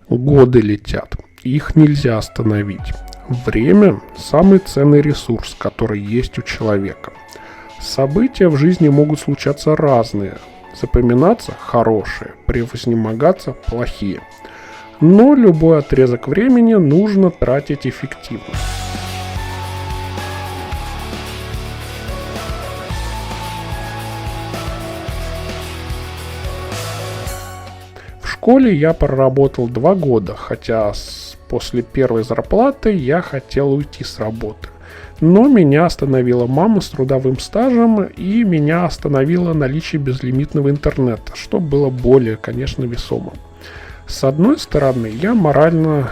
Годы летят, их нельзя остановить. Время – самый ценный ресурс, который есть у человека. События в жизни могут случаться разные. Запоминаться – хорошие, превознемогаться – плохие. Но любой отрезок времени нужно тратить эффективно. В школе я проработал 2 года, хотя после первой зарплаты я хотел уйти с работы. Но меня остановила мама с трудовым стажем, и меня остановило наличие безлимитного интернета, что было более, конечно, весомым. С одной стороны, я морально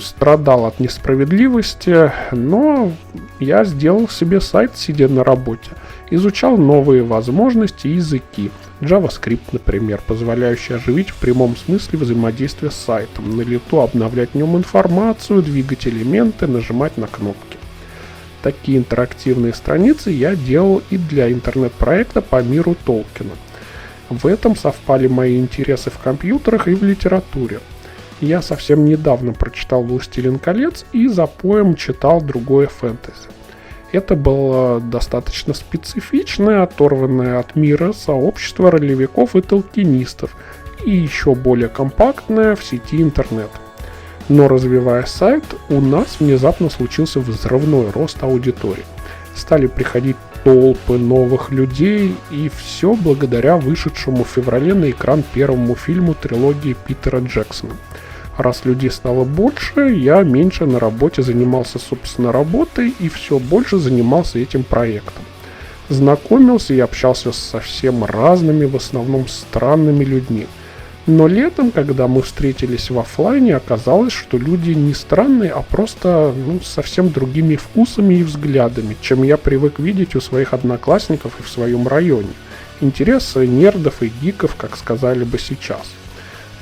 страдал от несправедливости, но я сделал себе сайт, сидя на работе. Изучал новые возможности и языки. JavaScript, например, позволяющий оживить в прямом смысле взаимодействие с сайтом, на лету обновлять в нем информацию, двигать элементы, нажимать на кнопки. Такие интерактивные страницы я делал и для интернет-проекта по миру Толкина. В этом совпали мои интересы в компьютерах и в литературе. Я совсем недавно прочитал «Властелин колец» и за поем читал другое фэнтези. Это было достаточно специфичное, оторванное от мира сообщество ролевиков и толкинистов, и еще более компактное в сети интернет. Но развивая сайт, у нас внезапно случился взрывной рост аудитории. Стали приходить толпы новых людей, и все благодаря вышедшему в феврале на экран первому фильму трилогии Питера Джексона. Раз людей стало больше, я меньше на работе занимался, собственно, работой и все больше занимался этим проектом. Знакомился и общался с совсем разными, в основном странными людьми. Но летом, когда мы встретились в офлайне, оказалось, что люди не странные, а просто совсем другими вкусами и взглядами, чем я привык видеть у своих одноклассников и в своем районе. Интересы нердов и гиков, как сказали бы сейчас.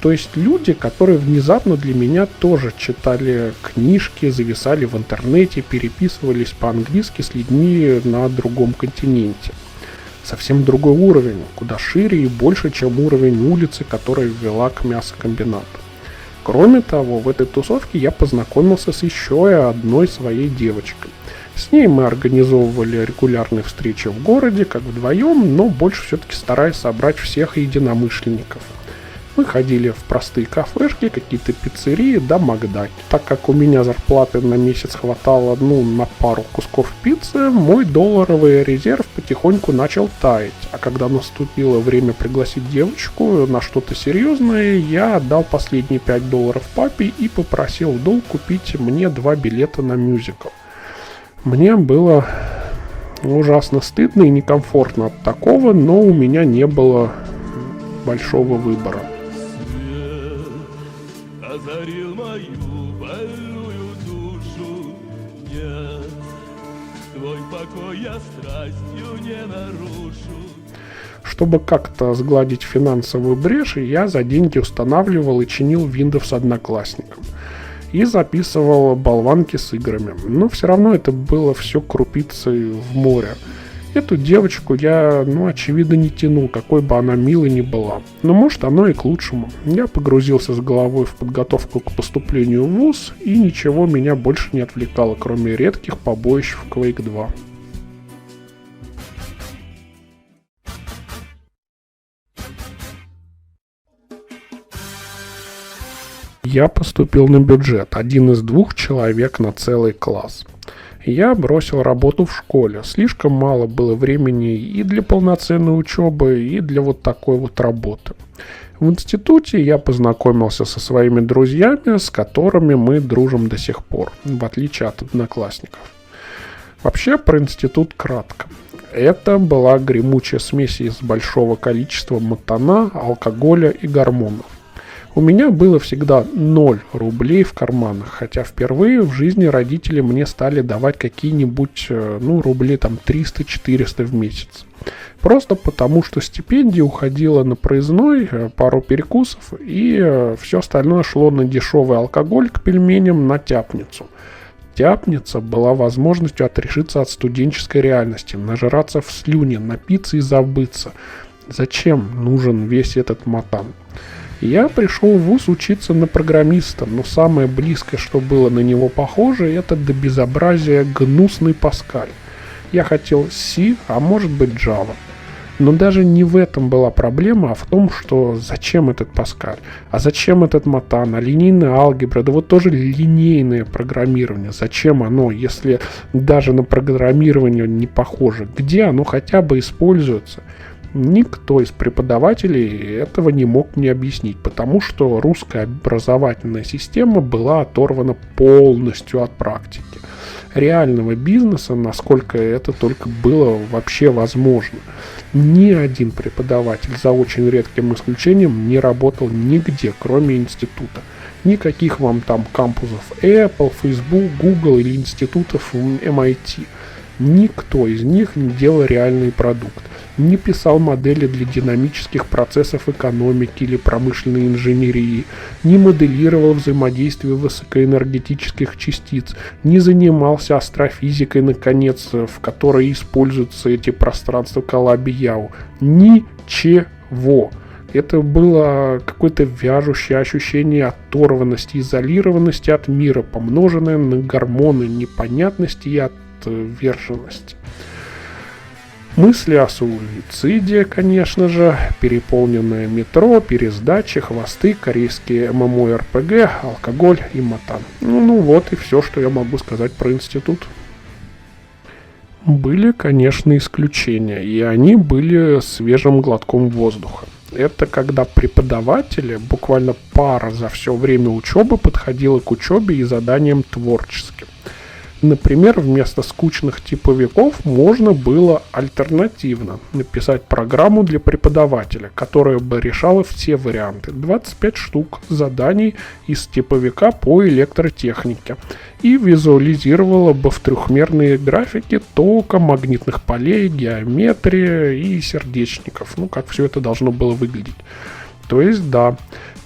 То есть люди, которые внезапно для меня тоже читали книжки, зависали в интернете, переписывались по-английски с людьми на другом континенте. Совсем другой уровень, куда шире и больше, чем уровень улицы, которая вела к мясокомбинату. Кроме того, в этой тусовке я познакомился с еще одной своей девочкой. С ней мы организовывали регулярные встречи в городе, как вдвоем, но больше все-таки стараясь собрать всех единомышленников. Мы ходили в простые кафешки, какие-то пиццерии, да макдаки. Так как у меня зарплаты на месяц хватало на пару кусков пиццы, мой долларовый резерв потихоньку начал таять. А когда наступило время пригласить девочку на что-то серьезное, я отдал последние $5 папе и попросил в долг купить мне 2 билета на мюзикл. Мне было ужасно стыдно и некомфортно от такого, но у меня не было большого выбора. Озарил мою больную душу, нет, твой покой я страстью не нарушу. Чтобы как-то сгладить финансовую брешь, я за деньги устанавливал и чинил Windows одноклассникам. И записывал болванки с играми. Но все равно это было все крупицей в море. Эту девочку я, очевидно, не тянул, какой бы она милой ни была. Но может оно и к лучшему. Я погрузился с головой в подготовку к поступлению в вуз, и ничего меня больше не отвлекало, кроме редких побоищ в Quake 2. Я поступил на бюджет, 1 из 2 человек на целый класс. Я бросил работу в школе. Слишком мало было времени и для полноценной учебы, и для вот такой вот работы. В институте я познакомился со своими друзьями, с которыми мы дружим до сих пор, в отличие от одноклассников. Вообще про институт кратко. Это была гремучая смесь из большого количества мотана, алкоголя и гормонов. У меня было всегда 0 рублей в карманах, хотя впервые в жизни родители мне стали давать какие-нибудь, рублей 300-400 в месяц. Просто потому, что стипендия уходила на проездной, пару перекусов, и все остальное шло на дешевый алкоголь к пельменям, на тяпницу. Тяпница была возможностью отрешиться от студенческой реальности, нажраться в слюне, напиться и забыться. Зачем нужен весь этот мотан? Я пришел в вуз учиться на программиста, но самое близкое, что было на него похоже, это до безобразия гнусный Паскаль. Я хотел C, а может быть Java. Но даже не в этом была проблема, а в том, что зачем этот Паскаль, а зачем этот Матан, а линейная алгебра, да вот тоже линейное программирование. Зачем оно, если даже на программирование не похоже? Где оно хотя бы используется? Никто из преподавателей этого не мог мне объяснить, потому что русская образовательная система была оторвана полностью от практики. Реального бизнеса, насколько это только было вообще возможно. Ни один преподаватель, за очень редким исключением, не работал нигде, кроме института. Никаких вам там кампусов Apple, Facebook, Google или институтов MIT. Никто из них не делал реальный продукт. Не писал модели для динамических процессов экономики или промышленной инженерии, не моделировал взаимодействие высокоэнергетических частиц, не занимался астрофизикой, наконец, в которой используются эти пространства Калаби-Яу. Ничего. Это было какое-то вяжущее ощущение оторванности, изолированности от мира, помноженное на гормоны непонятности и отверженности. Мысли о суициде, конечно же, переполненное метро, пересдачи, хвосты, корейские ММО-РПГ, алкоголь и матан. Ну вот и все, что я могу сказать про институт. Были, конечно, исключения, и они были свежим глотком воздуха. Это когда преподаватели, буквально пара за все время учебы, подходила к учебе и заданиям творческим. Например, вместо скучных типовиков можно было альтернативно написать программу для преподавателя, которая бы решала все варианты. 25 штук заданий из типовика по электротехнике и визуализировала бы в трехмерные графики тока, магнитных полей, геометрии и сердечников. Как все это должно было выглядеть. То есть, да,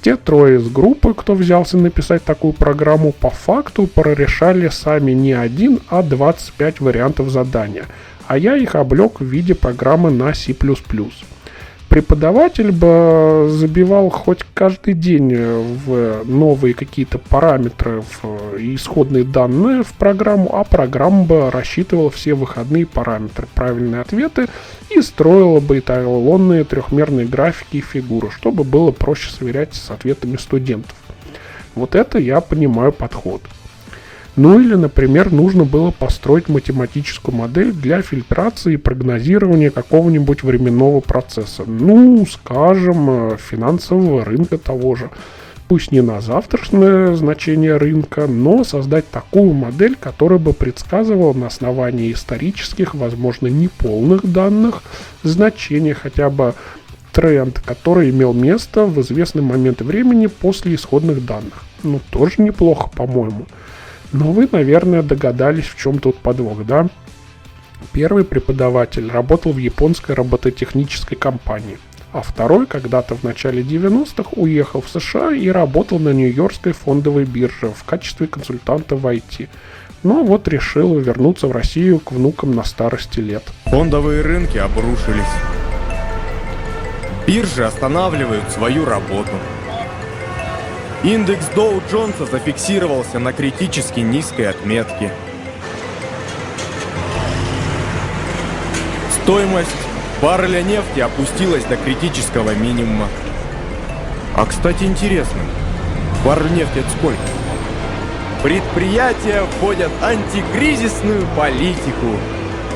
те трое из группы, кто взялся написать такую программу, по факту прорешали сами не один, а 25 вариантов задания, а я их облег в виде программы на C++. Преподаватель бы забивал хоть каждый день в новые какие-то параметры и исходные данные в программу, а программа бы рассчитывала все выходные параметры, правильные ответы и строила бы эталонные трехмерные графики и фигуры, чтобы было проще сверять с ответами студентов. Вот это я понимаю подход. Или, например, нужно было построить математическую модель для фильтрации и прогнозирования какого-нибудь временного процесса. Скажем, финансового рынка того же. Пусть не на завтрашнее значение рынка, но создать такую модель, которая бы предсказывала на основании исторических, возможно, неполных данных, значение хотя бы тренд, который имел место в известный момент времени после исходных данных. Тоже неплохо, по-моему. Но вы, наверное, догадались, в чем тут подвох, да? Первый преподаватель работал в японской робототехнической компании, а второй когда-то в начале 90-х уехал в США и работал на Нью-Йоркской фондовой бирже в качестве консультанта в IT. Решил вернуться в Россию к внукам на старости лет. Фондовые рынки обрушились. Биржи останавливают свою работу. Индекс Доу Джонса зафиксировался на критически низкой отметке. Стоимость барреля нефти опустилась до критического минимума. А, кстати, интересно, баррель нефти это сколько? Предприятия вводят антикризисную политику,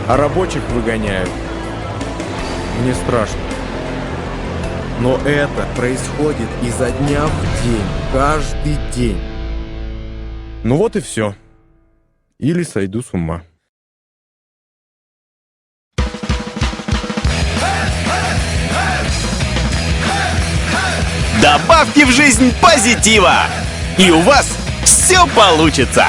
а рабочих выгоняют. Мне страшно. Но это происходит изо дня в день, каждый день. Вот и все. Или сойду с ума. Добавьте в жизнь позитива, и у вас все получится.